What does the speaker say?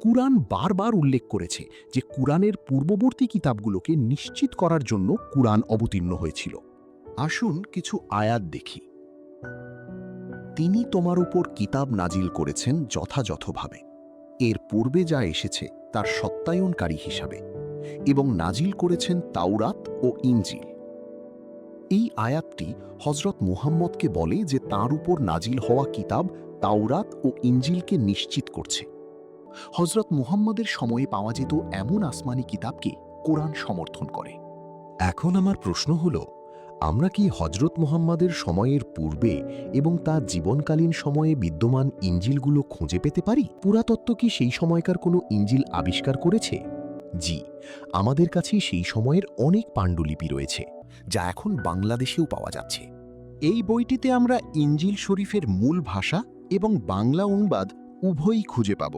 কুরআন বারবার উল্লেখ করেছে যে কুরআনের পূর্ববর্তী কিতাবগুলোকে নিশ্চিত করার জন্য কুরআন অবতীর্ণ হয়েছিল। আসুন কিছু আয়াত দেখি। তিনি তোমার উপর কিতাব নাজিল করেছেন যথাযথভাবে, এর পূর্বে যা এসেছে তার সত্যায়নকারী হিসাবে, এবং নাজিল করেছেন তাওরাত ও ইনজিল। এই আয়াতটি হযরত মুহাম্মদকে বলে যে তার উপর নাজিল হওয়া কিতাব তাওরাত ও ইনজিলকে নিশ্চিত করছে। হযরত মুহাম্মদের সময়ে পাওয়া যেত এমন আসমানি কিতাবকে কোরআন সমর্থন করে। এখন আমার প্রশ্ন হলো, আমরা কি হযরত মুহাম্মদের সময়ের পূর্বে এবং তার জীবনকালীন সময়ে বিদ্যমান ইনজিলগুলো খুঁজে পেতে পারি? পুরাতত্ত্ব কি সেই সময়কার কোনো ইনজিল আবিষ্কার করেছে? জি, আমাদের কাছে সেই সময়ের অনেক পাণ্ডুলিপি রয়েছে, যা এখন বাংলাদেশেও পাওয়া যাচ্ছে। এই বইটিতে আমরা ইনজিল শরীফের মূল ভাষা এবং বাংলা অনুবাদ উভয়ই খুঁজে পাব।